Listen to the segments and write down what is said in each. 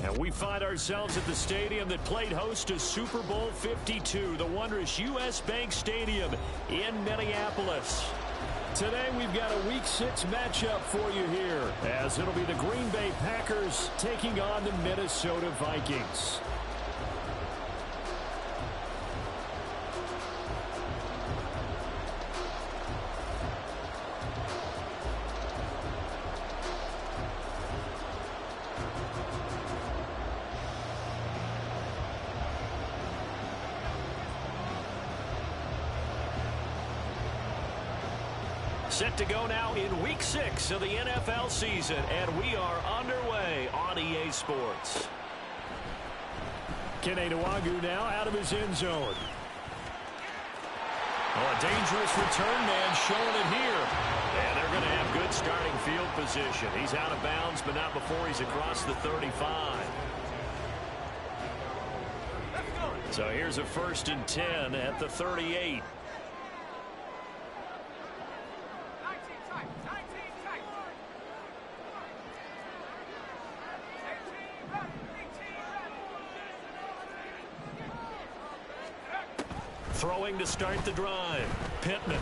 And we find ourselves at the stadium that played host to Super Bowl 52, the wondrous U.S. Bank Stadium in Minneapolis. Today we've got a Week 6 matchup for you here, as it'll be the Green Bay Packers taking on the Minnesota Vikings. Set to go now in Week 6 of the NFL season, and we are underway on EA Sports. Kenny Nwagu now out of his end zone. Oh, a dangerous return man showing it here. And they're going to have good starting field position. He's out of bounds, but not before he's across the 35. So here's a 1st and 10 at the 38. Throwing to start the drive. Pittman.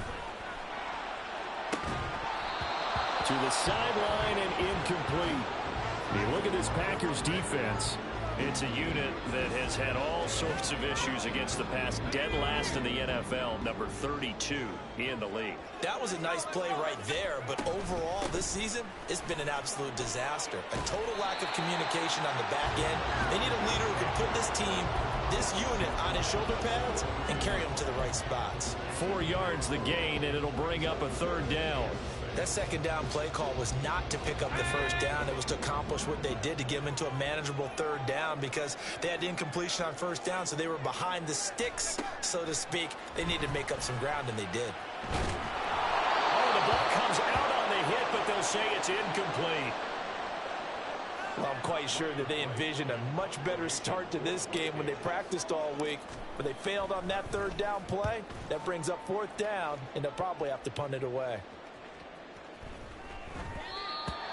To the sideline and incomplete. You look at this Packers defense. It's a unit that has had all sorts of issues against the pass. Dead last in the NFL, number 32 in the league. That was a nice play right there, but overall this season, it's been an absolute disaster. A total lack of communication on the back end. They need a leader who can put this team, this unit, on his shoulder pads and carry them to the right spots. 4 yards the gain, and it'll bring up a 3rd down. That 2nd down play call was not to pick up the 1st down. It was to accomplish what they did to get them into a manageable 3rd down because they had incompletion on 1st down, so they were behind the sticks, so to speak. They needed to make up some ground, and they did. Oh, the ball comes out on the hit, but they'll say it's incomplete. Well, I'm quite sure that they envisioned a much better start to this game when they practiced all week, but they failed on that 3rd down play. That brings up 4th down, and they'll probably have to punt it away.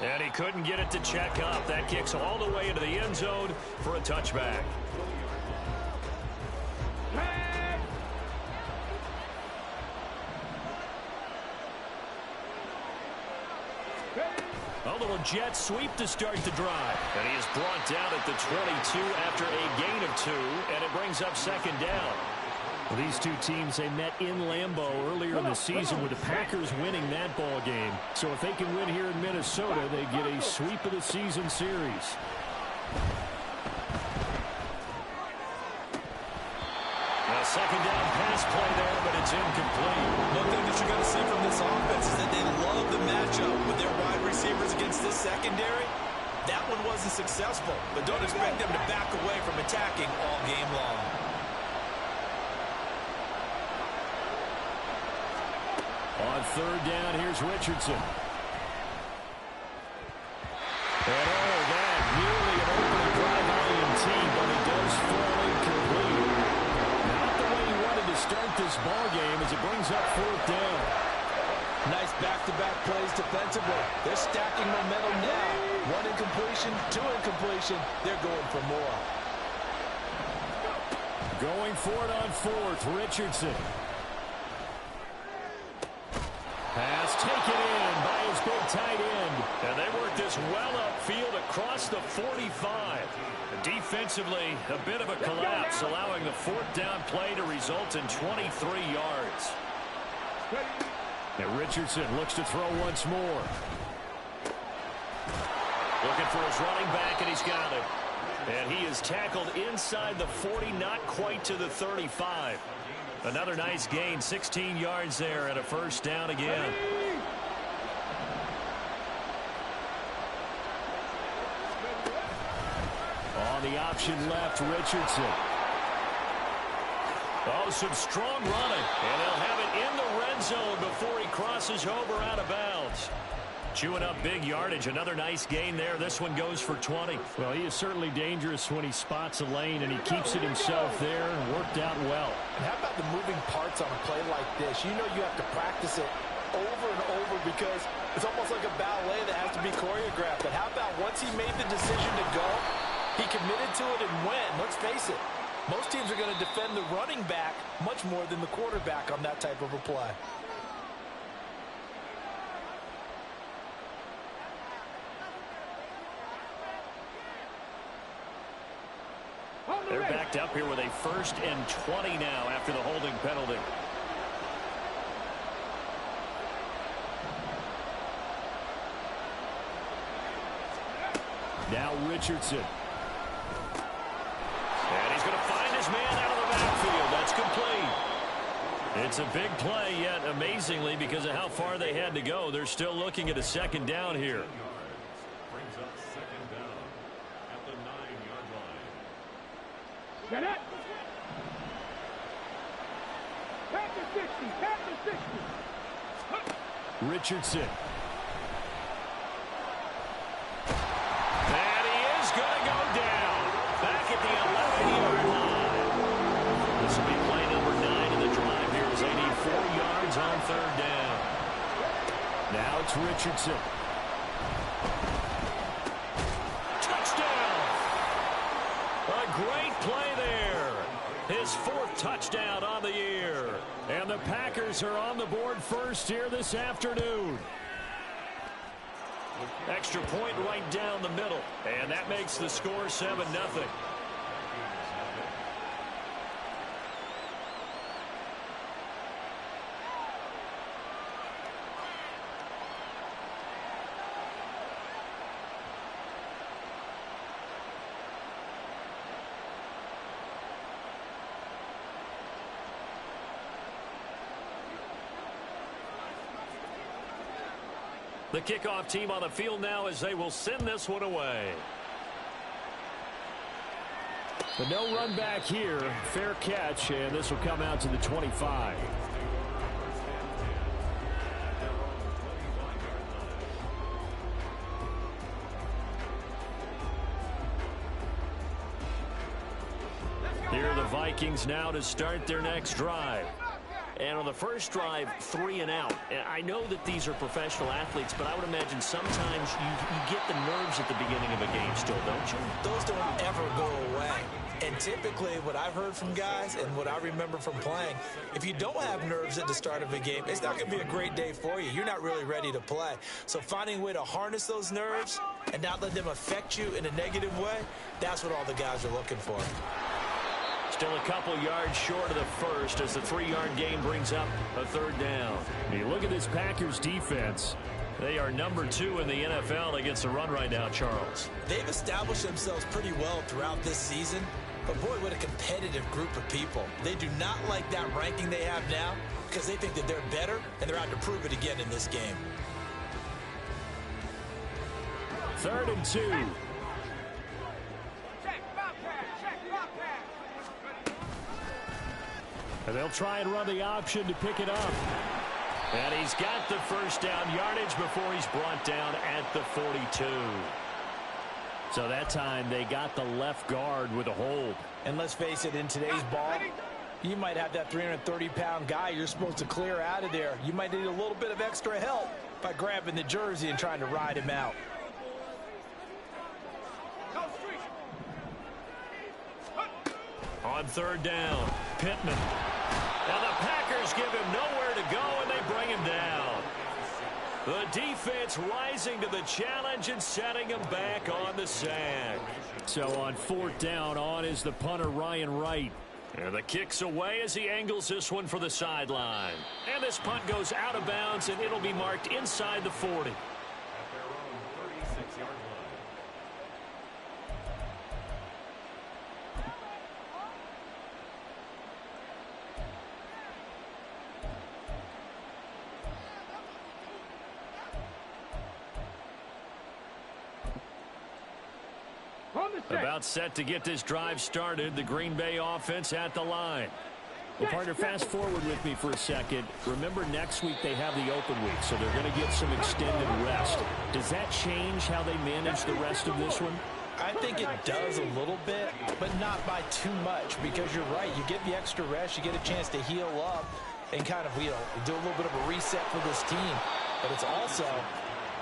And he couldn't get it to check up. That kicks all the way into the end zone for a touchback. A little jet sweep to start the drive. And he is brought down at the 22 after a gain of 2, and it brings up 2nd down. Well, these two teams, they met in Lambeau earlier in the season with the Packers winning that ball game. So if they can win here in Minnesota, they get a sweep of the season series. A 2nd down pass play there, but it's incomplete. One thing that you're going to see from this offense is that they love the matchup with their wide receivers against this secondary. That one wasn't successful, but don't expect them to back away from attacking all game long. On 3rd down, here's Richardson. And oh, that nearly an opening drive INT, but it does fall incomplete. Not the way he wanted to start this ball game as it brings up 4th down. Nice back-to-back plays defensively. They're stacking momentum now. 1 incompletion, 2 incompletion. They're going for more. Going for it on 4th, Richardson. Pass taken in by his big tight end. And they work this well upfield across the 45. Defensively, a bit of a collapse, allowing the 4th down play to result in 23 yards. And Richardson looks to throw once more. Looking for his running back, and he's got it. And he is tackled inside the 40, not quite to the 35. Another nice gain, 16 yards there, and a 1st down again. On the option left, Richardson. Oh, some strong running, and they'll have it in the red zone before he crosses over out of bounds. Chewing up big yardage. Another nice gain there. This one goes for 20. Well, he is certainly dangerous when he spots a lane, and he keeps it himself there and worked out well. And how about the moving parts on a play like this? You know you have to practice it over and over because it's almost like a ballet that has to be choreographed. But how about once he made the decision to go, He committed to it and went. Let's face it, most teams are going to defend the running back much more than the quarterback on that type of a play. They're backed up here with a 1st and 20 now after the holding penalty. Now Richardson. And he's going to find his man out of the backfield. That's complete. It's a big play, yet amazingly, because of how far they had to go, they're still looking at a 2nd down here. Brings up 2nd down at the 9-yard line. Get it! Back to 60, back to 60. Richardson. And he is going to go down. Back at the 11-yard line. This will be play number 9 in the drive here as they need 4 yards on 3rd down. Now it's Richardson. Touchdown! A great play there. His 4th touchdown on the year. And the Packers are on the board first here this afternoon. Extra point right down the middle. And that makes the score 7-0. The kickoff team on the field now as they will send this one away. But no run back here. Fair catch, and this will come out to the 25. Here are the Vikings now to start their next drive. And on the first drive, 3 and out. I know that these are professional athletes, but I would imagine sometimes you get the nerves at the beginning of a game still, don't you? Those don't ever go away. And typically what I've heard from guys and what I remember from playing, if you don't have nerves at the start of a game, it's not going to be a great day for you. You're not really ready to play. So finding a way to harness those nerves and not let them affect you in a negative way, that's what all the guys are looking for. Still a couple yards short of the first as the 3-yard gain brings up a 3rd down. When you look at this Packers defense, they are number 2 in the NFL against the run right now, Charles. They've established themselves pretty well throughout this season, but boy, what a competitive group of people. They do not like that ranking they have now because they think that they're better, and they're out to prove it again in this game. 3rd and 2. And they'll try and run the option to pick it up. And he's got the 1st down yardage before he's brought down at the 42. So that time they got the left guard with a hold. And let's face it, in today's ball, you might have that 330-pound guy you're supposed to clear out of there. You might need a little bit of extra help by grabbing the jersey and trying to ride him out. On 3rd down, Pittman. Now the Packers give him nowhere to go, and they bring him down. The defense rising to the challenge and setting him back on the sack. So on 4th down, on is the punter, Ryan Wright. And the kick's away as he angles this one for the sideline. And this punt goes out of bounds, and it'll be marked inside the 40. About set to get this drive started. The Green Bay offense at the line. Well, partner, fast forward with me for a second. Remember, next week they have the open week, so they're going to get some extended rest. Does that change how they manage the rest of this one? I think it does a little bit, but not by too much, because you're right. You get the extra rest. You get a chance to heal up and kind of, do a little bit of a reset for this team. But it's also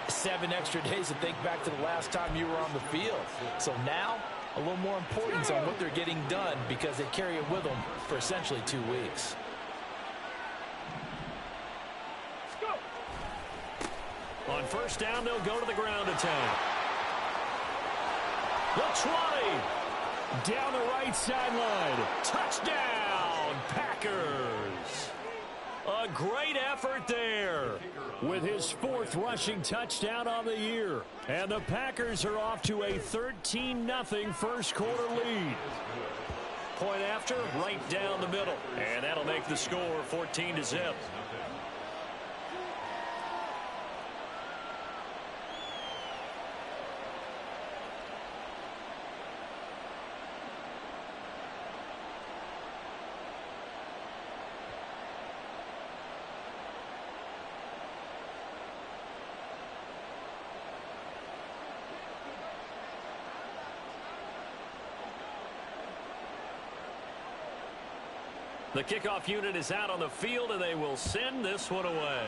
7 extra days to think back to the last time you were on the field. So now a little more importance on what they're getting done because they carry it with them for essentially 2 weeks. On first down, they'll go to the ground attack. The 20. Down the right sideline. Touchdown, Packers. A great effort there with his 4th rushing touchdown on the year. And the Packers are off to a 13-0 first quarter lead. Point after, right down the middle. And that'll make the score 14-0. The kickoff unit is out on the field, and they will send this one away.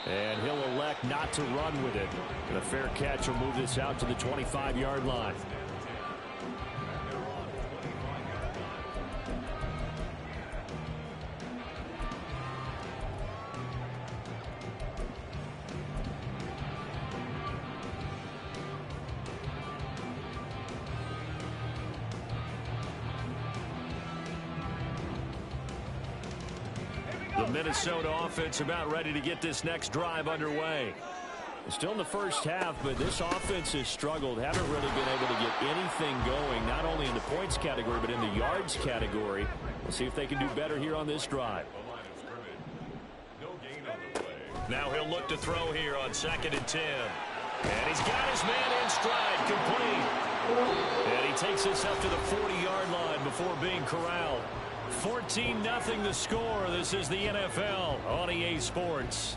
And he'll elect not to run with it. And a fair catch will move this out to the 25-yard line. The Minnesota offense about ready to get this next drive underway. Still in the first half, but this offense has struggled. Haven't really been able to get anything going, not only in the points category, but in the yards category. We'll see if they can do better here on this drive. Now he'll look to throw here on 2nd and 10. And he's got his man in stride, complete. And he takes this up to the 40-yard line before being corralled. 14-0 the score. This is the NFL on EA Sports.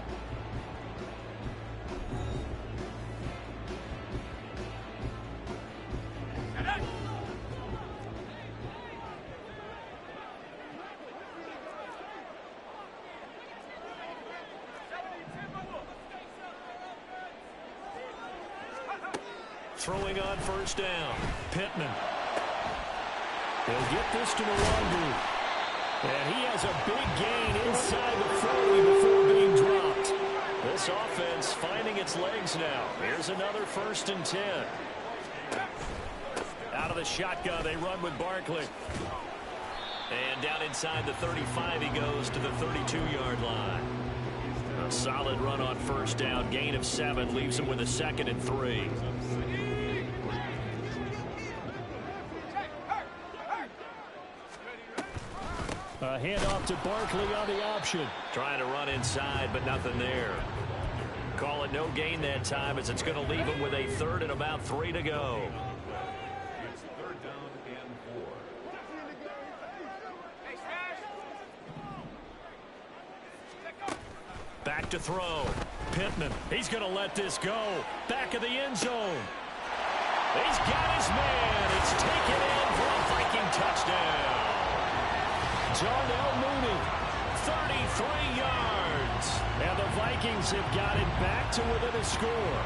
Throwing on first down. Pittman. He'll get this to the Wonder. And he has a big gain inside the 40 before being dropped. This offense finding its legs now. Here's another 1st and 10. Out of the shotgun, they run with Barkley. And down inside the 35, he goes to the 32-yard line. A solid run on first down. Gain of 7 leaves him with a 2nd and 3. A handoff to Barkley on the option. Trying to run inside, but nothing there. Call it no gain that time, as it's going to leave him with a 3rd and about 3 to go. It's 3rd down and 4. Back to throw. Pittman. He's going to let this go. Back of the end zone. He's got his man. It's taken in for a Viking touchdown. Darnell Mooney, 33 yards. And the Vikings have got it back to within a score.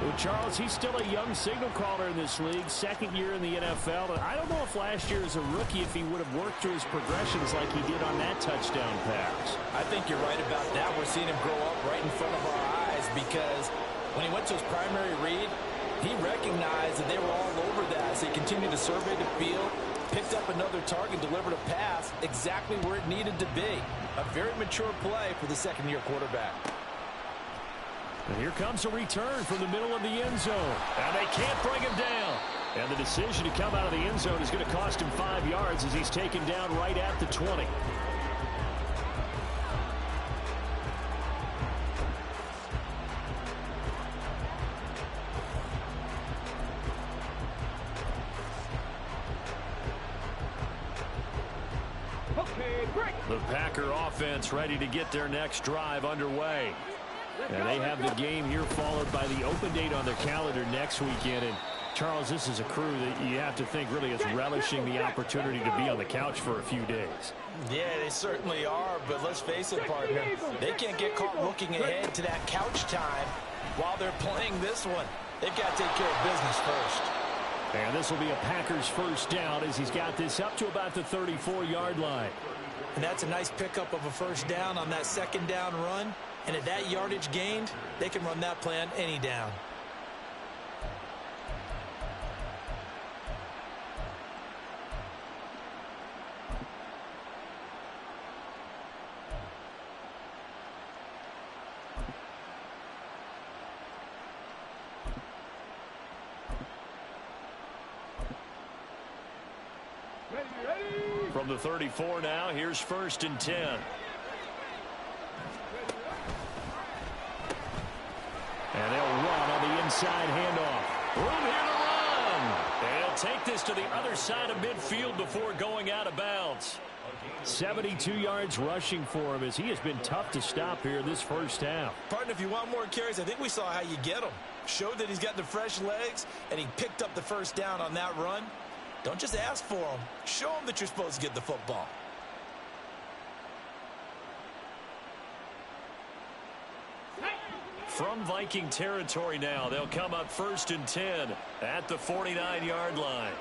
Well, Charles, he's still a young signal caller in this league, 2nd year in the NFL. And I don't know if last year as a rookie if he would have worked through his progressions like he did on that touchdown pass. I think you're right about that. We're seeing him grow up right in front of our eyes because when he went to his primary read, he recognized that they were all over that. So he continued to survey the field, picked up another target, delivered a pass exactly where it needed to be. A very mature play for the 2nd-year quarterback. And here comes a return from the middle of the end zone. And they can't bring him down. And the decision to come out of the end zone is going to cost him 5 yards as he's taken down right at the 20. The Packer offense ready to get their next drive underway. And they have the game here followed by the open date on their calendar next weekend. And Charles, this is a crew that you have to think really is relishing the opportunity to be on the couch for a few days. Yeah, they certainly are, but let's face it, partner. They can't get caught looking ahead to that couch time while they're playing this one, they've got to take care of business first. And this will be a Packers first down as he's got this up to about the 34-yard line. And that's a nice pickup of a first down on that second down run. And at that yardage gained, they can run that play on any down. From the 34 now, here's 1st and 10. And they'll run on the inside handoff. Room here to run. And he'll take this to the other side of midfield before going out of bounds. 72 yards rushing for him as he has been tough to stop here this first half. Partner, if you want more carries, I think we saw how you get him. Showed that he's got the fresh legs, and he picked up the first down on that run. Don't just ask for them. Show them that you're supposed to get the football. From Viking territory now, they'll come up 1st and 10 at the 49-yard line.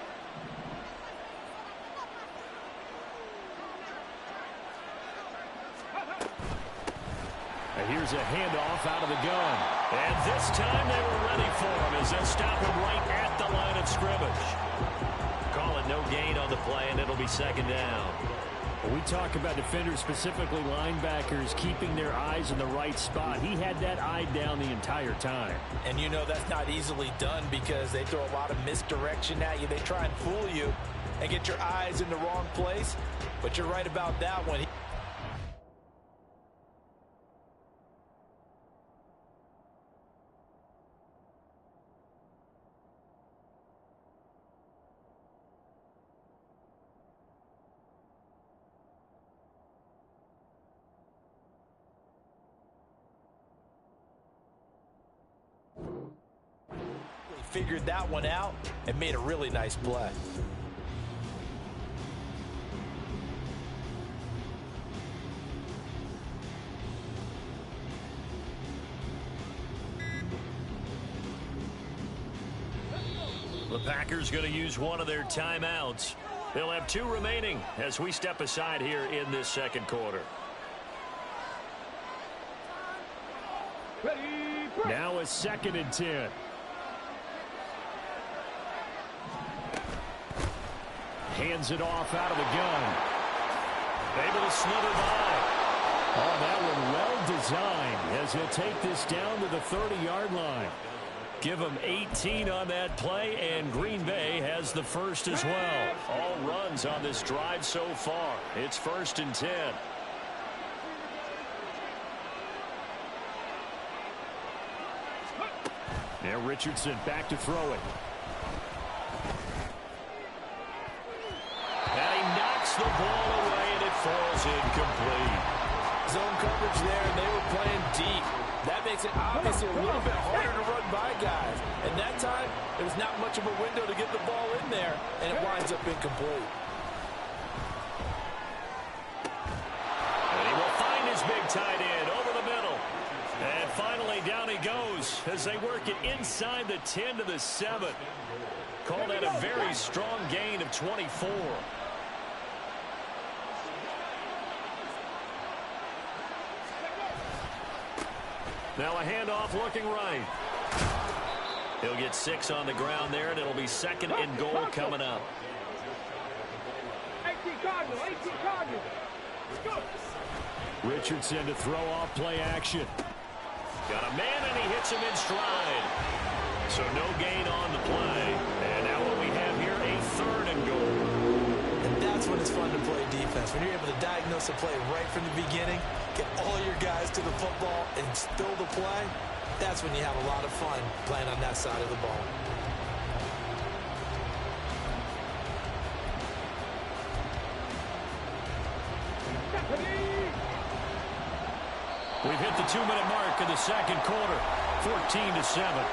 And here's a handoff out of the gun. And this time they were ready for him as they'll stop him right at the line of scrimmage. Call it no gain on the play, and it'll be 2nd down. When we talk about defenders, specifically linebackers, keeping their eyes in the right spot. He had that eye down the entire time. And you know that's not easily done because they throw a lot of misdirection at you. They try and fool you and get your eyes in the wrong place. But you're right about that one. Figured that one out and made a really nice play. The Packers going to use one of their timeouts. They'll have 2 remaining as we step aside here in this second quarter. Now a 2nd and 10. Hands it off out of the gun. Able to slither by. Oh, that one well designed as he'll take this down to the 30-yard line. Give him 18 on that play, and Green Bay has the first as well. All runs on this drive so far. It's 1st and 10. Now Richardson back to throw it. The ball away, and it falls incomplete. Zone coverage there, and they were playing deep. That makes it obviously a little bit harder to run by guys. And that time, there was not much of a window to get the ball in there, and it winds up incomplete. And he will find his big tight end over the middle. And finally, down he goes as they work it inside the 10 to the 7. Call that a very strong gain of 24. Now a handoff looking right. He'll get 6 on the ground there, and it'll be 2nd and goal coming up. 18 Cardinals, 18 Cardinals. Richardson to throw off play action. Got a man, and he hits him in stride. So no gain on the play. And now what we have here, a 3rd and goal. And that's when it's fun to play defense. When you're able to diagnose a play right from the beginning, get all your guys to the football and spill the play, that's when you have a lot of fun playing on that side of the ball. We've hit the 2-minute mark in the second quarter, 14-7.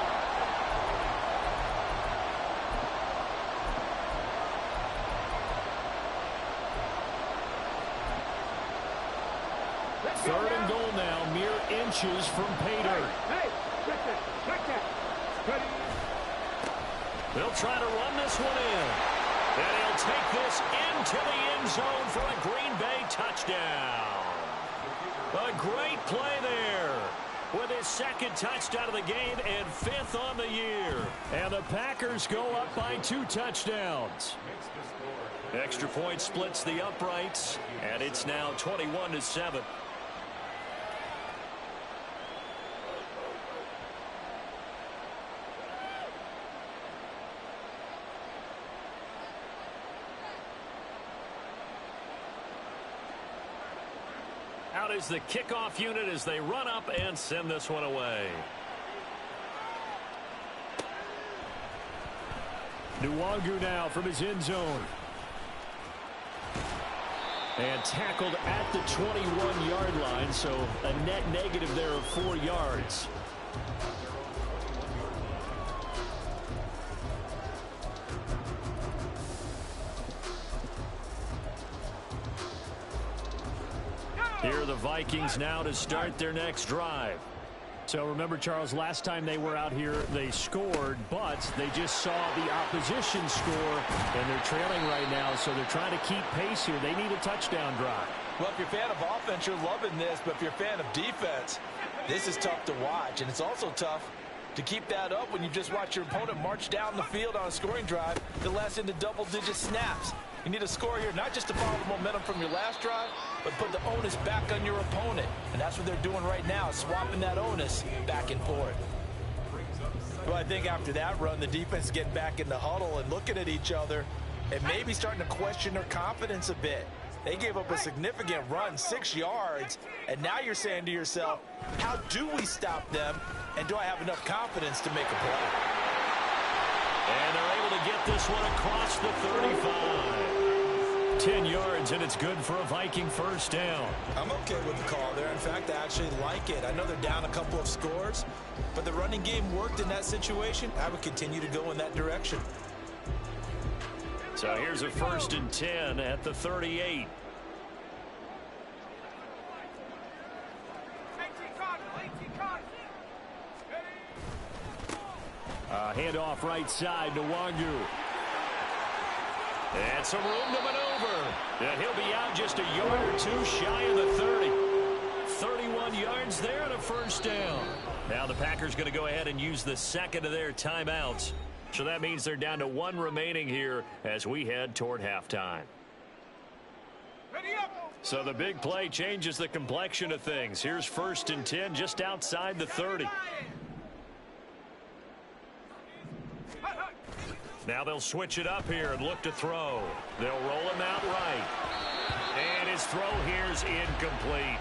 Third and goal now, mere inches from pay dirt. Hey, check Check that. Ready. They'll try to run this one in. And he'll take this into the end zone for a Green Bay touchdown. A great play there with his second touchdown of the game and 5th on the year. And the Packers go up by 2 touchdowns. Extra point splits the uprights, and it's now 21-7. Out is the kickoff unit as they run up and send this one away. Nwangu now from his end zone. And tackled at the 21-yard line, so a net negative there of 4 yards. Here are the Vikings now to start their next drive. So remember, Charles, last time they were out here, they scored, but they just saw the opposition score, and they're trailing right now, so they're trying to keep pace here. They need a touchdown drive. Well, if you're a fan of offense, you're loving this, but if you're a fan of defense, this is tough to watch, and it's also tough to keep that up when you just watch your opponent march down the field on a scoring drive that lasts into double-digit snaps. You need a score here, not just to follow the momentum from your last drive, but put the onus back on your opponent. And that's what they're doing right now, swapping that onus back and forth. Well, I think after that run, the defense is getting back in the huddle and looking at each other and maybe starting to question their confidence a bit. They gave up a significant run, 6 yards, and now you're saying to yourself, how do we stop them, and do I have enough confidence to make a play? And they're able to get this one across the 35. 10 yards, and it's good for a Viking first down. I'm okay with the call there. In fact, I actually like it. I know they're down a couple of scores, but the running game worked in that situation. I would continue to go in that direction. So here's a 1st and 10 at the 38. Handoff right side to Nwangu. And some room to maneuver. And he'll be out just a yard or 2 shy of the 30. 31 yards there and a first down. Now the Packers going to go ahead and use the second of their timeouts. So that means they're down to 1 remaining here as we head toward halftime. So the big play changes the complexion of things. Here's 1st and 10 just outside the 30. Now they'll switch it up here and look to throw. They'll roll him out right. And his throw here's incomplete.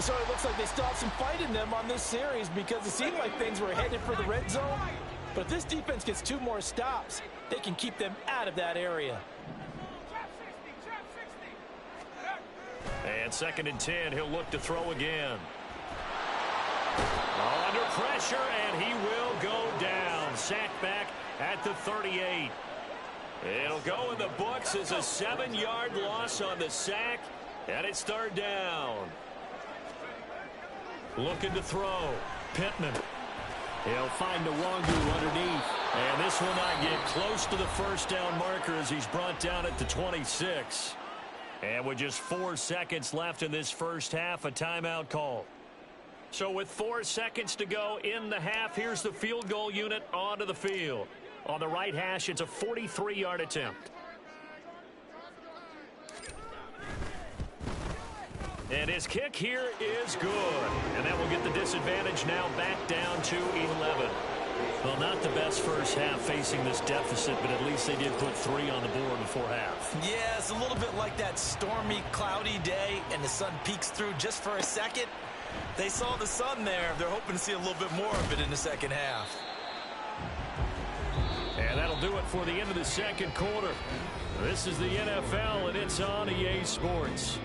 So it looks like they still have some fight in them on this series because it seemed like things were headed for the red zone. But if this defense gets 2 more stops, they can keep them out of that area. And 2nd and 10, he'll look to throw again. Under pressure, and he will go down. Sacked back at the 38. It'll go in the books as a 7-yard loss on the sack, and it's 3rd down. Looking to throw. Pittman. He'll find Nwangu underneath. And this will not get close to the first down marker as he's brought down at the 26. And with just 4 seconds left in this first half, a timeout call. So with 4 seconds to go in the half, here's the field goal unit onto the field. On the right hash, it's a 43-yard attempt. And his kick here is good. And that will get the disadvantage now back down to 11. Well, not the best first half facing this deficit, but at least they did put 3 on the board before half. Yeah, it's a little bit like that stormy, cloudy day, and the sun peeks through just for a second. They saw the sun there. They're hoping to see a little bit more of it in the second half. And that'll do it for the end of the second quarter. This is the NFL, and it's on EA Sports.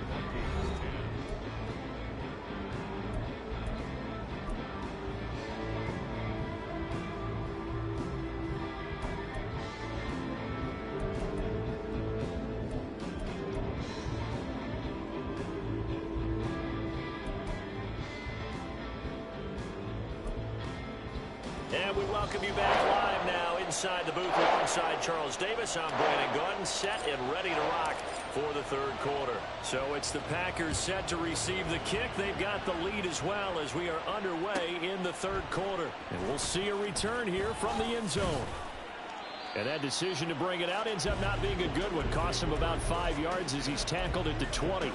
welcome you back live now inside the booth alongside Charles Davis. I'm Brandon Gordon, set and ready to rock for the third quarter. So it's the Packers set to receive the kick. They've got the lead as well as we are underway in the third quarter. And we'll see a return here from the end zone. And that decision to bring it out ends up not being a good one. Cost him about 5 yards as he's tackled at the 20.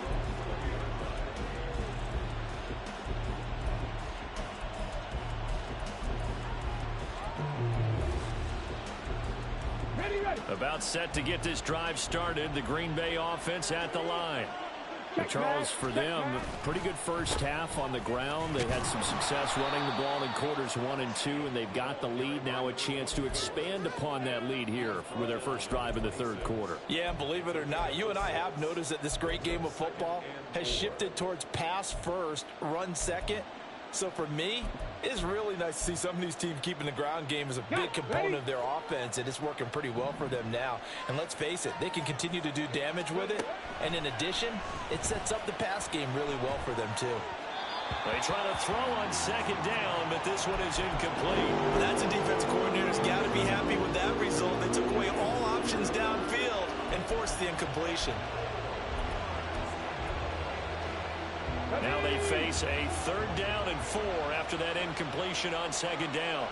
About set to get this drive started. The Green Bay offense at the line. Charles, for them, pretty good first half on the ground. They had some success running the ball in quarters 1 and 2, and they've got the lead. Now a chance to expand upon that lead here with their first drive in the third quarter. Yeah, believe it or not, you and I have noticed that this great game of football has shifted towards pass first, run second. So for me, it's really nice to see some of these teams keeping the ground game as a big component of their offense, and it's working pretty well for them now. And let's face it, they can continue to do damage with it. And in addition, it sets up the pass game really well for them too. They try to throw on second down, but this one is incomplete. That's a defensive coordinator's got to be happy with that result. They took away all options downfield and forced the incompletion. Now they face a 3rd down and 4 after that incompletion on second down.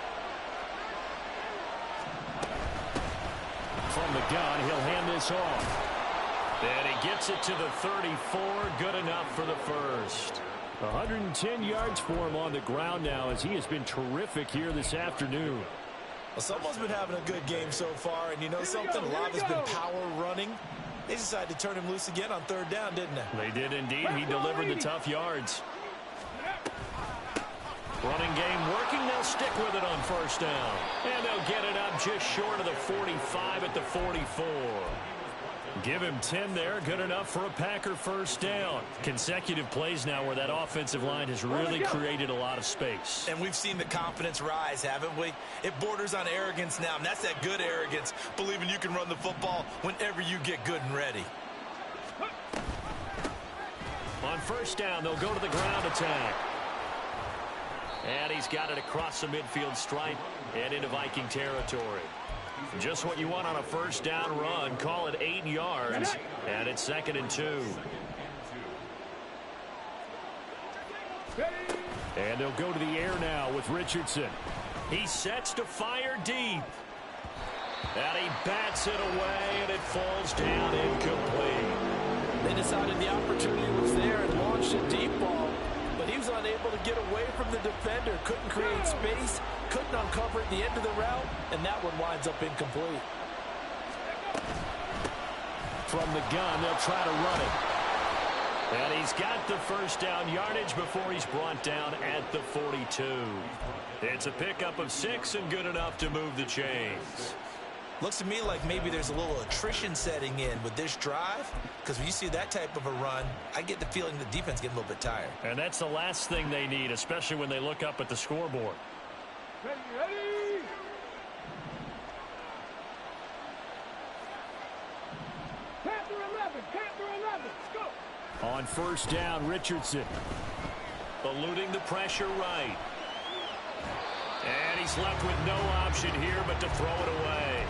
From the gun, he'll hand this off. And he gets it to the 34. Good enough for the first. 110 yards for him on the ground now as he has been terrific here this afternoon. Well, someone's been having a good game so far, and you know something? A lot has been power running. They decided to turn him loose again on 3rd down, didn't they? They did indeed. He delivered the tough yards. Running game working. They'll stick with it on 1st down. And they'll get it up just short of the 45 at the 44. Give him 10 there. Good enough for a Packer 1st down. Consecutive plays now where that offensive line has really created a lot of space. And we've seen the confidence rise, haven't we? It borders on arrogance now, and that's that good arrogance, believing you can run the football whenever you get good and ready. On 1st down, they'll go to the ground attack. And he's got it across the midfield stripe and into Viking territory. Just what you want on a 1st down run. Call it 8 yards. And it's 2nd and 2. And they'll go to the air now with Richardson. He sets to fire deep. And he bats it away, and it falls down incomplete. They decided the opportunity was there and launched a deep ball. But he was unable to get away from the defender. Couldn't create space. Couldn't uncover at the end of the route. And that one winds up incomplete. From the gun, they'll try to run it. And he's got the 1st down yardage before he's brought down at the 42. It's a pickup of 6 and good enough to move the chains. Looks to me like maybe there's a little attrition setting in with this drive, because when you see that type of a run, I get the feeling the defense getting a little bit tired. And that's the last thing they need, especially when they look up at the scoreboard. Ready. Panther 11, go. On 1st down, Richardson. Eluding the pressure right. And he's left with no option here but to throw it away.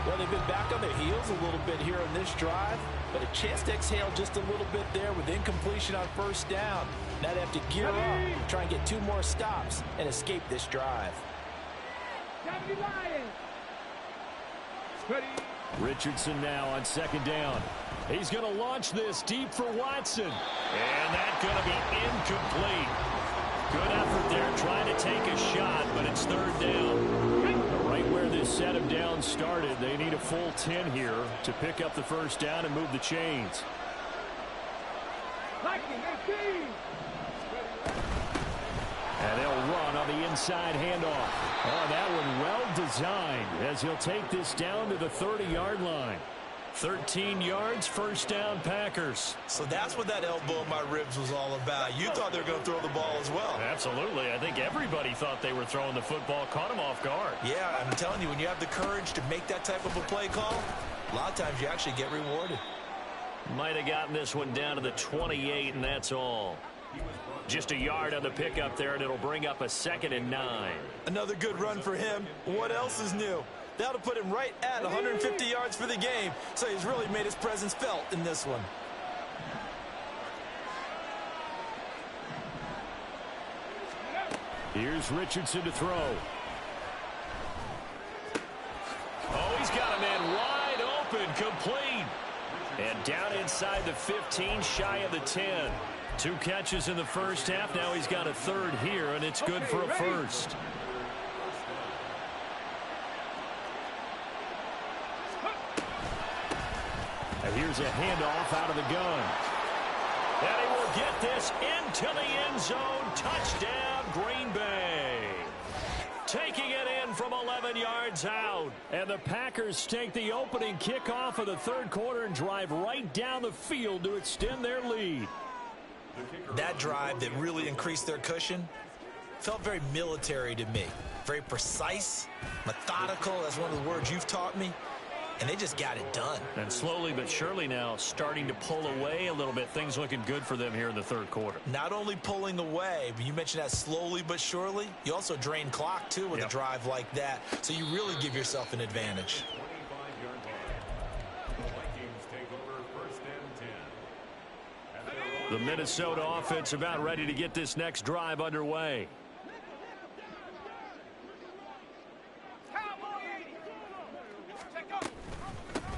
Well, they've been back on their heels a little bit here on this drive, but a chance to exhale just a little bit there with incompletion on 1st down. Now they have to gear up, try and get 2 more stops, and escape this drive. Richardson now on 2nd down. He's going to launch this deep for Watson. And that's going to be incomplete. Good effort there trying to take a shot, but it's 3rd down. Right where this set of downs started, they need a full 10 here to pick up the 1st down and move the chains. And they'll run on the inside handoff. Oh, that one well designed as he'll take this down to the 30-yard line. 13 yards, 1st down Packers. So that's what that elbow in my ribs was all about. You thought they were going to throw the ball as well. Absolutely. I think everybody thought they were throwing the football, caught him off guard. Yeah, I'm telling you, when you have the courage to make that type of a play call, a lot of times you actually get rewarded. Might have gotten this one down to the 28, and that's all. Just a yard on the pickup there, and it'll bring up a 2nd and 9. Another good run for him. What else is new? That'll put him right at 150 yards for the game, so he's really made his presence felt in this one. Here's Richardson to throw. Oh, he's got a man wide open, complete. And down inside the 15, shy of the 10. 2 catches in the first half. Now he's got a 3rd here, and it's good for a 1st. And here's a handoff out of the gun. And he will get this into the end zone. Touchdown, Green Bay. Taking it in from 11 yards out. And the Packers take the opening kickoff of the 3rd quarter and drive right down the field to extend their lead. That drive that really increased their cushion felt very military to me. Very precise, methodical, that's one of the words you've taught me. And they just got it done. And slowly but surely now starting to pull away a little bit. Things looking good for them here in the 3rd quarter. Not only pulling away, but you mentioned that slowly but surely. You also drain clock, too, with a drive like that. So you really give yourself an advantage. 25-yard line. The Vikings take over 1st and 10. The Minnesota offense about ready to get this next drive underway.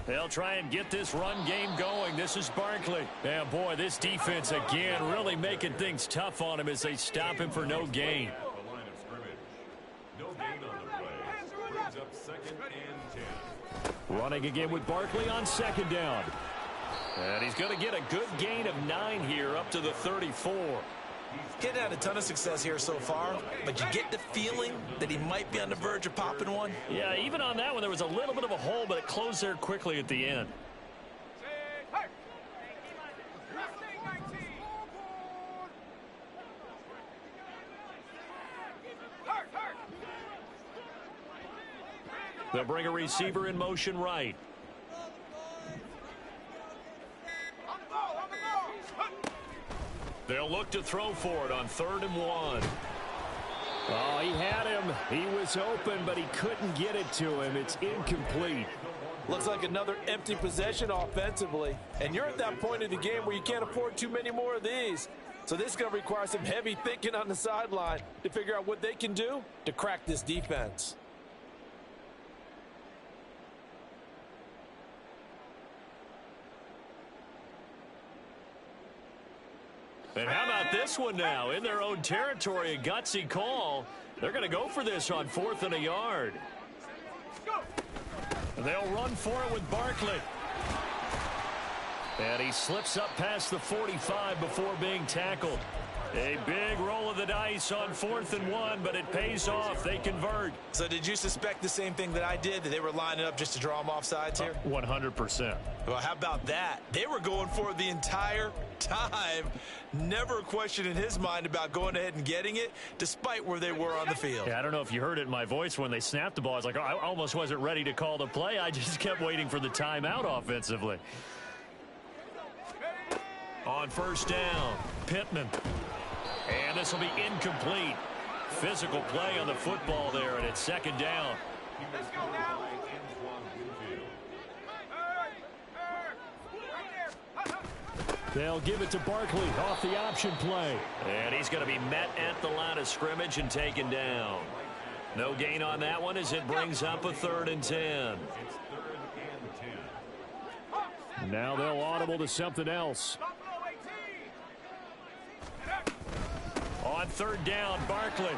They'll try and get this run game going. This is Barkley. And boy, this defense again really making things tough on him as they stop him for no gain. The line of scrimmage. No gain on the play. Brings up 2nd and 10. Running again with Barkley on 2nd down. And he's going to get a good gain of 9 here up to the 34. He's had a ton of success here so far, but you get the feeling that he might be on the verge of popping one. Yeah, even on that one, there was a little bit of a hole, but it closed there quickly at the end. They'll bring a receiver in motion right. They'll look to throw for it on 3rd and 1. Oh, he had him. He was open, but he couldn't get it to him. It's incomplete. Looks like another empty possession offensively. And you're at that point in the game where you can't afford too many more of these. So this is going to require some heavy thinking on the sideline to figure out what they can do to crack this defense. And how about this one now? In their own territory, a gutsy call. They're going to go for this on 4th and a yard. And they'll run for it with Barkley. And he slips up past the 45 before being tackled. A big roll of the dice on 4th and 1, but it pays off. They convert. So did you suspect the same thing that I did, that they were lining up just to draw them off sides here? 100%. Well, how about that? They were going for it the entire time. Never a question in his mind about going ahead and getting it, despite where they were on the field. Yeah, I don't know if you heard it in my voice when they snapped the ball. I was like, oh, I almost wasn't ready to call the play. I just kept waiting for the timeout offensively. On 1st down, Pittman. And this will be incomplete. Physical play on the football there, and it's 2nd down. Let's go now. They'll give it to Barkley off the option play. And he's going to be met at the line of scrimmage and taken down. No gain on that one as it brings up a 3rd and 10. It's 3rd and 10. Now they'll audible to something else. On 3rd down, Barkley.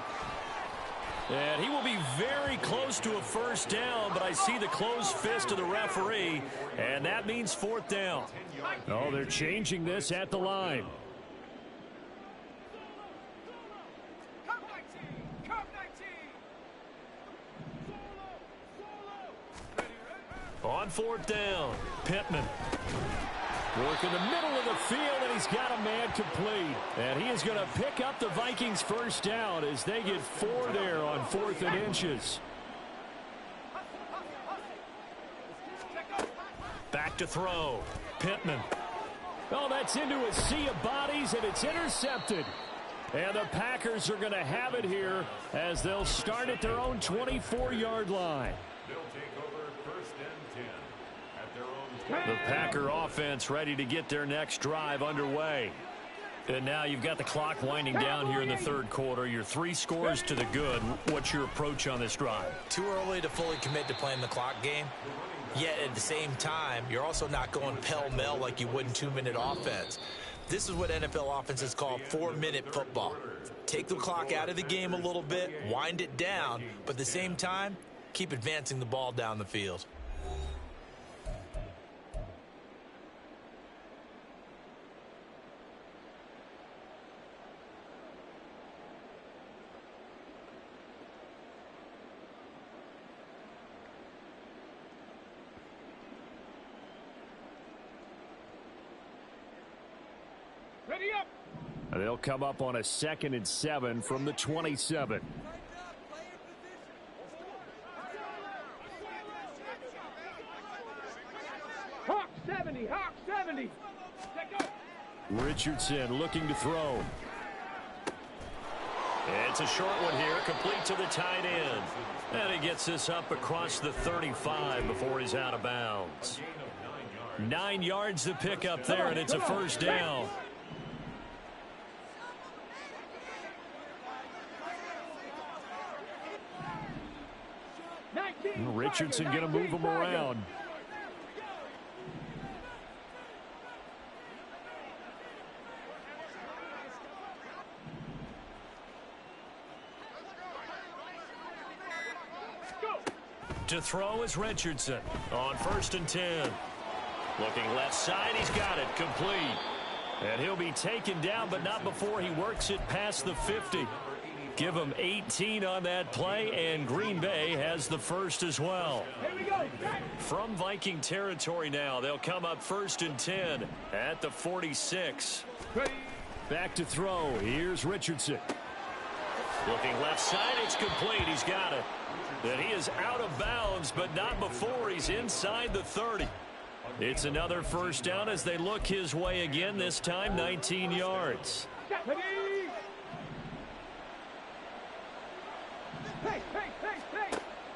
And he will be very close to a 1st down, but I see the closed fist of the referee, and that means 4th down. Oh, they're changing this at the line. On 4th down, Pittman. Work in the middle of the field, and he's got a man complete. And he is going to pick up the Vikings' 1st down as they get 4 there on 4th and inches. Back to throw. Pittman. Oh, that's into a sea of bodies, and it's intercepted. And the Packers are going to have it here as they'll start at their own 24-yard line. They'll take over 1st and 10 at their own 10. The Packer offense ready to get their next drive underway. And now you've got the clock winding down here in the third quarter. You're 3 scores to the good. What's your approach on this drive? Too early to fully commit to playing the clock game. Yet at the same time, you're also not going pell-mell like you would in 2-minute offense. This is what NFL offenses call 4-minute football. Take the clock out of the game a little bit, wind it down, but at the same time, keep advancing the ball down the field. Ready up. They'll come up on a 2nd and 7 from the 27. Hawk 70. Hawk 70. Richardson looking to throw. It's a short one here, complete to the tight end. And he gets this up across the 35 before he's out of bounds. 9 yards to pick up there, and it's a first down. Richardson going to move him around. To throw is Richardson on 1st and 10. Looking left side, he's got it complete. And he'll be taken down, but not before he works it past the 50. Give him 18 on that play, and Green Bay has the first as well. From Viking territory now, they'll come up 1st and 10 at the 46. Back to throw. Here's Richardson. Looking left side, it's complete. He's got it. And he is out of bounds, but not before he's inside the 30. It's another first down as they look his way again, this time 19 yards.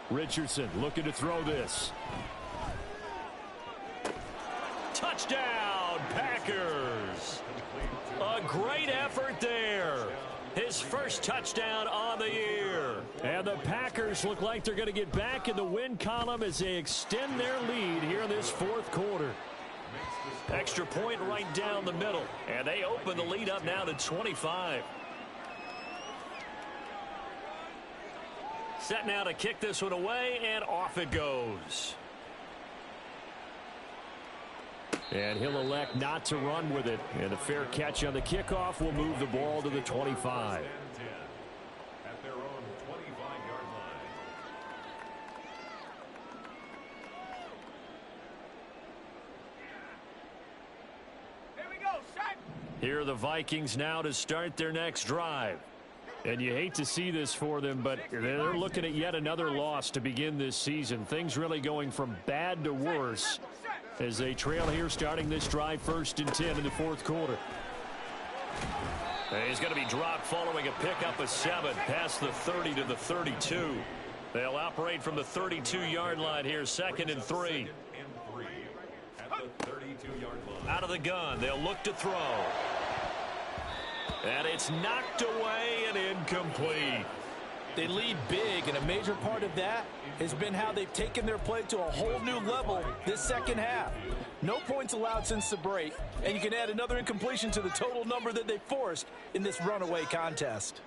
Richardson looking to throw this. Touchdown, Packers. A great effort there. His first touchdown on the year. And the Packers look like they're going to get back in the win column as they extend their lead here in this 4th quarter. Extra point right down the middle. And they open the lead up now to 25. Set now to kick this one away, and off it goes. And he'll elect not to run with it. And a fair catch on the kickoff will move the ball to the 25. At their own 25-yard line. Here we go, set. Here are the Vikings now to start their next drive. And you hate to see this for them, but they're looking at yet another loss to begin this season. Things really going from bad to worse as they trail here starting this drive 1st and 10 in the 4th quarter. And he's going to be dropped following a pickup of 7 past the 30 to the 32. They'll operate from the 32-yard line here, 2nd and 3. At the 32-yard line. Out of the gun, they'll look to throw. And it's knocked away and incomplete. They lead big, and a major part of that has been how they've taken their play to a whole new level this second half. No points allowed since the break, and you can add another incompletion to the total number that they forced in this runaway contest.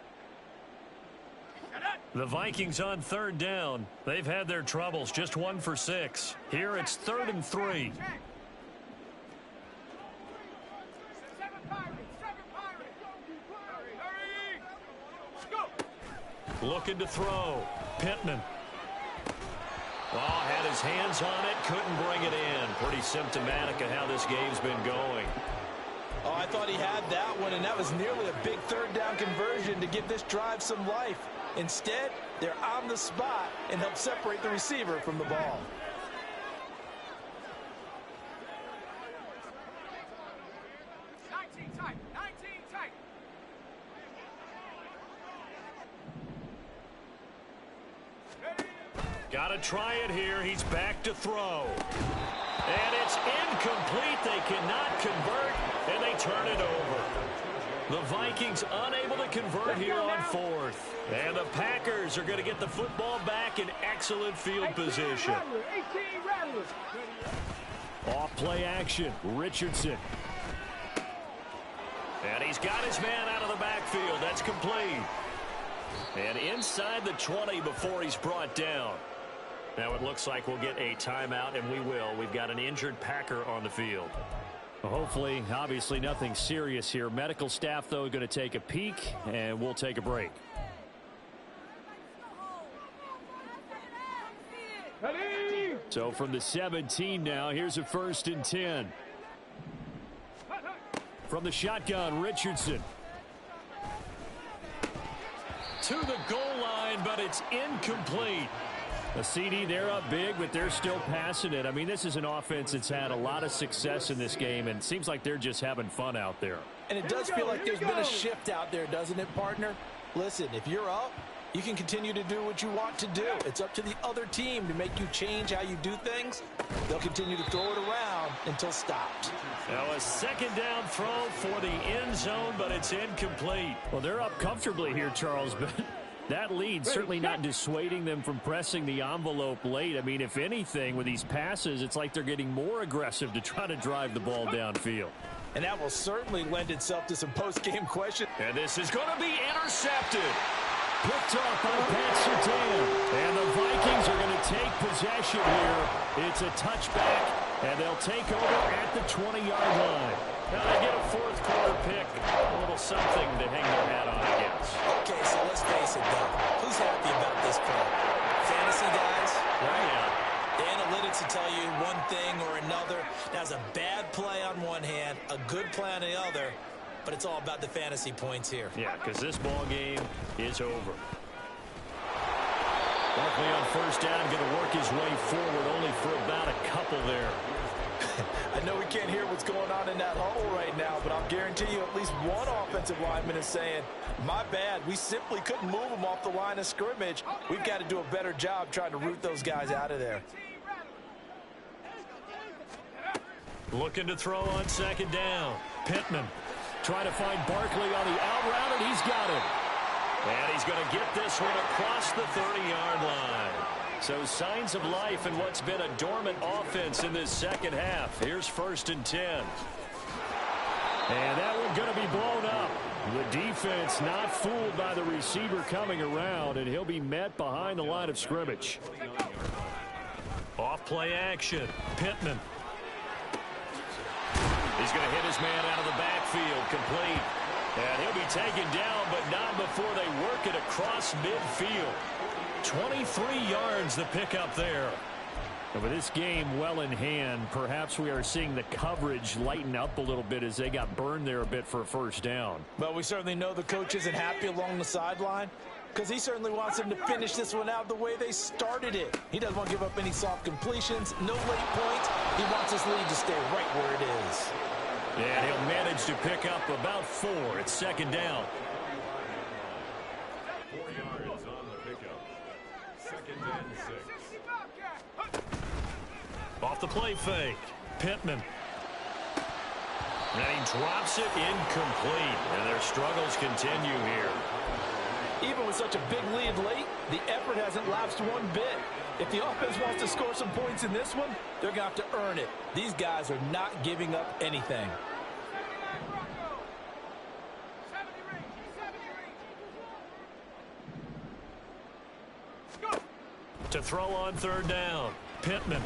The Vikings on 3rd down. They've had their troubles, just 1 for 6. Here it's 3rd and 3. Looking to throw. Pittman. Oh, had his hands on it, couldn't bring it in. Pretty symptomatic of how this game's been going. Oh, I thought he had that one, and that was nearly a big 3rd down conversion to give this drive some life. Instead, they're on the spot and help separate the receiver from the ball. try it here. He's back to throw. And it's incomplete. They cannot convert, and they turn it over. The Vikings unable to convert here on fourth. And the Packers are going to get the football back in excellent field position. Off play action, Richardson. And he's got his man out of the backfield. That's complete. And inside the 20 before he's brought down. Now it looks like we'll get a timeout, and we will. We've got an injured Packer on the field. Well, hopefully, obviously nothing serious here. Medical staff, though, going to take a peek, and we'll take a break. So from the 17 now, here's a 1st and 10. From the shotgun, Richardson. To the goal line, but it's incomplete. A CD, they're up big, but they're still passing it. I mean, this is an offense that's had a lot of success in this game, and it seems like they're just having fun out there. And it does feel like there's been a shift out there, doesn't it, partner? Listen, if you're up, you can continue to do what you want to do. It's up to the other team to make you change how you do things. They'll continue to throw it around until stopped. Now a 2nd down throw for the end zone, but it's incomplete. Well, they're up comfortably here, Charles, but that lead certainly not dissuading them from pressing the envelope late. I mean, if anything, with these passes, it's like they're getting more aggressive to try to drive the ball downfield. And that will certainly lend itself to some post-game questions. And this is going to be intercepted. Picked off by Pat Surtain. And the Vikings are going to take possession here. It's a touchback, and they'll take over at the 20-yard line. Now they get a 4th quarter pick. A little something to hang their hat on, I guess. Okay, so let's face it, though. Who's happy about this play? Fantasy guys, right? Yeah. The analytics will tell you one thing or another. That's a bad play on one hand, a good play on the other, but it's all about the fantasy points here. Yeah, because this ball game is over. Barkley on 1st down, going to work his way forward, only for about a couple there. I know we can't hear what's going on in that huddle right now, but I'll guarantee you at least one offensive lineman is saying, my bad, we simply couldn't move them off the line of scrimmage. We've got to do a better job trying to root those guys out of there. Looking to throw on 2nd down. Pittman trying to find Barkley on the out route, and he's got him. And he's going to get this one across the 30-yard line. So signs of life in what's been a dormant offense in this 2nd half. Here's 1st and 10. And that one's going to be blown up. The defense not fooled by the receiver coming around, and he'll be met behind the line of scrimmage. Off play action. Pittman. He's going to hit his man out of the backfield, complete. And he'll be taken down, but not before they work it across midfield. 23 yards the pickup there. And with this game well in hand, perhaps we are seeing the coverage lighten up a little bit as they got burned there a bit for a 1st down. But we certainly know the coach isn't happy along the sideline because he certainly wants them to finish this one out the way they started it. He doesn't want to give up any soft completions, no late points. He wants his lead to stay right where it is. And he'll manage to pick up about 4. It's 2nd down. 4 yards on the pickup. 2nd and 6. Off the play fake. Pittman. And he drops it incomplete. And their struggles continue here. Even with such a big lead late, the effort hasn't lapsed one bit. If the offense wants to score some points in this one, they're going to have to earn it. These guys are not giving up anything. To throw on 3rd down. Pittman.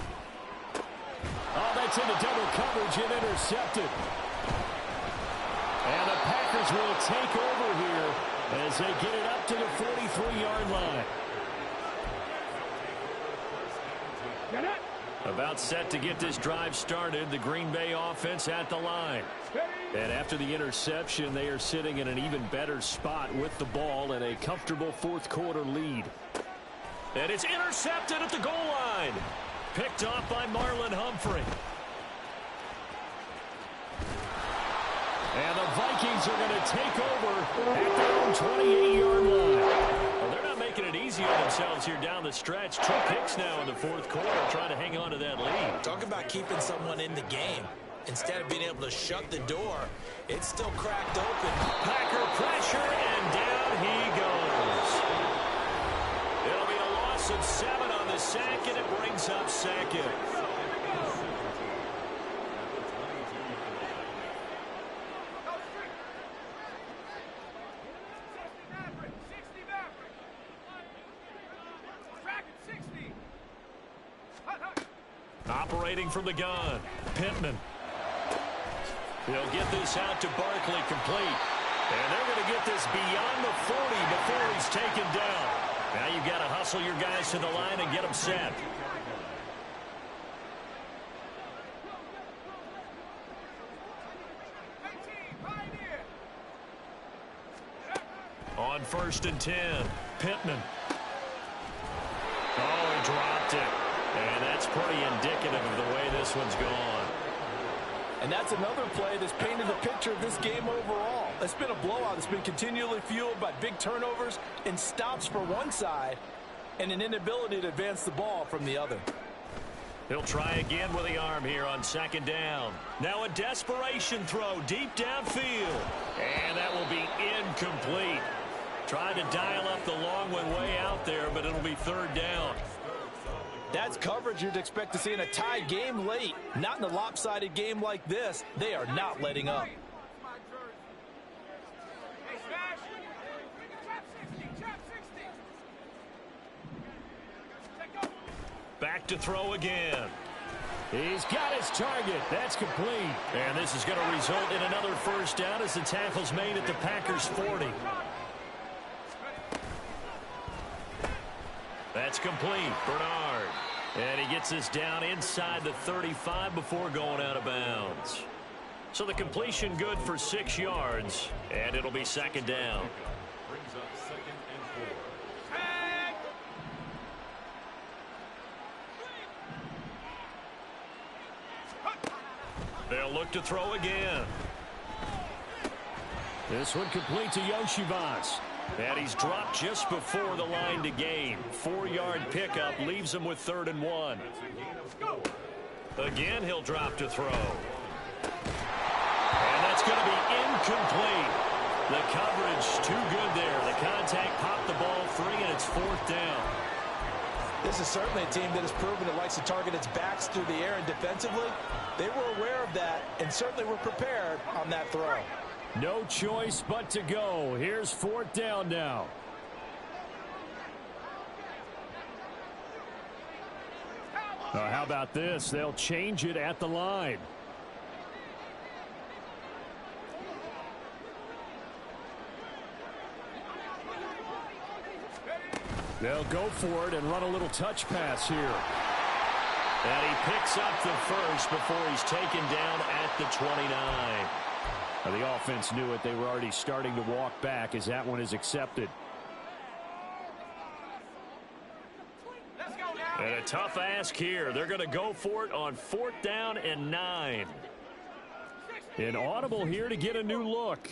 Oh, that's into double coverage and intercepted. And the Packers will take over here as they get it up to the 43-yard line. About set to get this drive started. The Green Bay offense at the line. And after the interception, they are sitting in an even better spot with the ball and a comfortable 4th quarter lead. And it's intercepted at the goal line. Picked off by Marlon Humphrey. And the Vikings are going to take over at their own 28-yard line. Well, they're not making making it easy on themselves here down the stretch. 2 picks now in the fourth quarter, trying to hang on to that lead. Talk about keeping someone in the game. Instead of being able to shut the door, it's still cracked open. Packer pressure, and down he goes. It'll be a loss of 7 on the sack, and it brings up second. Operating from the gun, Pittman. He'll get this out to Barkley complete. And they're going to get this beyond the 40 before he's taken down. Now you've got to hustle your guys to the line and get them set. On 1st and 10, Pittman. Oh, he dropped it. And that's pretty indicative of the way this one's gone. And that's another play that's painted the picture of this game overall. It's been a blowout. It's been continually fueled by big turnovers and stops for one side and an inability to advance the ball from the other. He'll try again with the arm here on 2nd down. Now a desperation throw deep downfield. And that will be incomplete. Tried to dial up the long one way out there, but it'll be 3rd down. That's coverage you'd expect to see in a tie game late. Not in a lopsided game like this. They are not letting up. Back to throw again. He's got his target. That's complete. And this is going to result in another 1st down as the tackle's made at the Packers' 40. That's complete. Bernard. And he gets this down inside the 35 before going out of bounds. So the completion good for 6 yards. And it'll be 2nd down. Brings up 2nd and 4. They'll look to throw again. This one complete to Yoshivas. And he's dropped just before the line to gain. 4-yard pickup leaves him with 3rd and 1. Again, he'll drop to throw. And that's going to be incomplete. The coverage too good there. The contact popped the ball free, and it's 4th down. This is certainly a team that has proven it likes to target its backs through the air and defensively. They were aware of that and certainly were prepared on that throw. No choice but to go. Here's 4th down now. How about this? They'll change it at the line. They'll go for it and run a little touch pass here. And he picks up the 1st before he's taken down at the 29. The offense knew it. They were already starting to walk back as that one is accepted. And a tough ask here. They're going to go for it on 4th down and 9. An audible here to get a new look.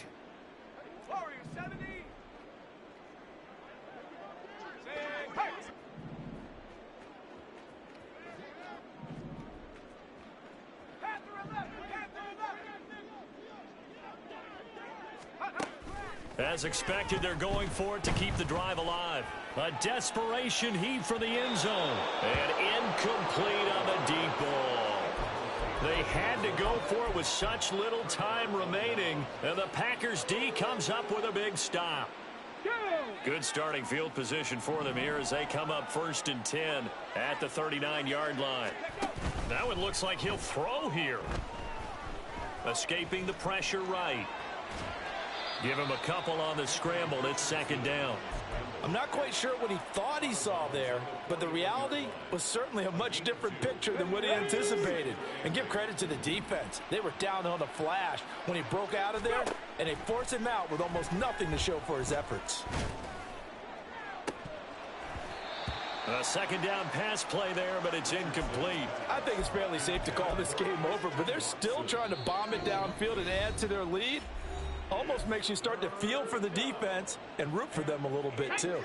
As expected, they're going for it to keep the drive alive. A desperation heave for the end zone. And incomplete on the deep ball. They had to go for it with such little time remaining. And the Packers D comes up with a big stop. Good starting field position for them here as they come up 1st and 10 at the 39-yard line. Now it looks like he'll throw here. Escaping the pressure right. Give him a couple on the scramble. It's 2nd down. I'm not quite sure what he thought he saw there, but the reality was certainly a much different picture than what he anticipated. And give credit to the defense. They were down on the flash when he broke out of there, and they forced him out with almost nothing to show for his efforts. A 2nd down pass play there, but it's incomplete. I think it's fairly safe to call this game over, but they're still trying to bomb it downfield and add to their lead. almost makes you start to feel for the defense and root for them a little bit too.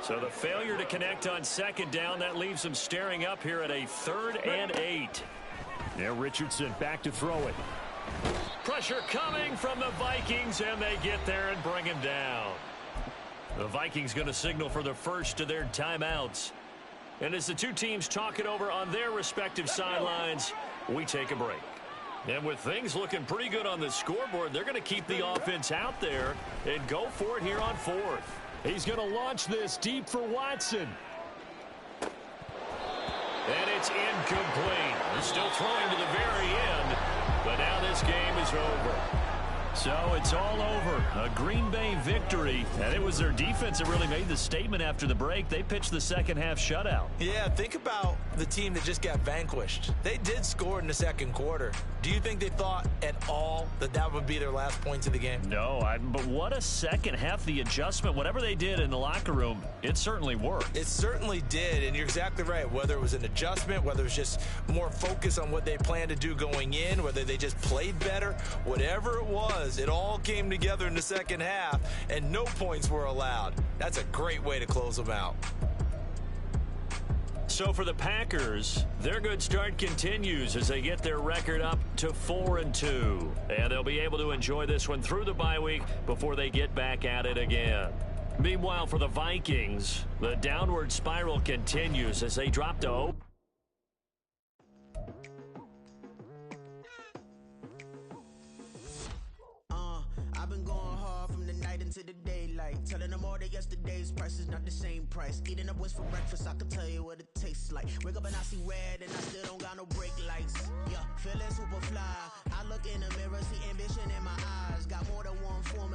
So the failure to connect on second down, that leaves them staring up here at a 3rd and 8. Now Richardson back to throw it. Pressure coming from the Vikings, and they get there and bring him down. The Vikings going to signal for the first of their timeouts. And as the two teams talk it over on their respective sidelines, we take a break. And with things looking pretty good on the scoreboard, they're going to keep the offense out there and go for it here on 4th. He's going to launch this deep for Watson. And it's incomplete. They're still throwing to the very end, but now this game is over. So it's all over. A Green Bay victory, and it was their defense that really made the statement after the break. They pitched the second half shutout. Yeah, think about the team that just got vanquished. They did score in the second quarter. Do you think they thought at all that that would be their last points of the game? No, but what a second half. The adjustment, whatever they did in the locker room, it certainly worked. It certainly did, and you're exactly right. Whether it was an adjustment, whether it was just more focus on what they planned to do going in, whether they just played better, whatever it was, it all came together in the second half, and no points were allowed. That's a great way to close them out. So for the Packers, their good start continues as they get their record up to 4-2. And they'll be able to enjoy this one through the bye week before they get back at it again. Meanwhile, for the Vikings, the downward spiral continues as they drop to 0. I've been going hard from the night into the daylight, telling them all that yesterday's price is not the same price. Eating up what's for breakfast, I can tell you what it tastes like. Wake up and I see red and I still don't got no brake lights. Yeah, feeling super fly. I look in the mirror, see ambition in my eyes. Got more than one form.